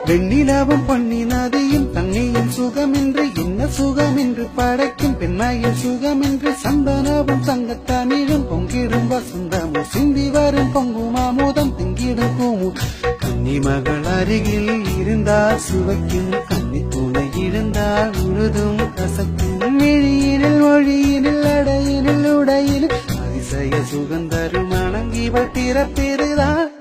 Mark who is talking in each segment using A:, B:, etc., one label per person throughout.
A: வெண்ணிலாவும் பொன்னி நதியும் தண்ணியும் சுகமின்றி என்ன சுகமின்றி படைக்கும் பெண்மையின் சுகமின்றி சந்தனவும் தங்கத்தமிழும் பொங்கிடும் வசந்தமும் சிந்தி வரும் பொங்குமாமுதம் திங்கிடும் பூமும் கன்னிமகள் அருகில் இருந்தால் சுவைக்கும் கன்னி துணை இருந்தால் உழுதும் கசக்கும் விழியினில் மொழியினில் அடையினில் உடையினில் அதிசய சுகந்தரும் அணங்கிவள் பிறப்பிருதான்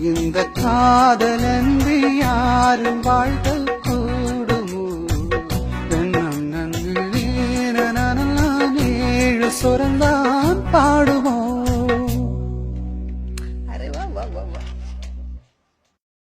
A: இந்த காதலன்றி யாரும் வாழ்க்கை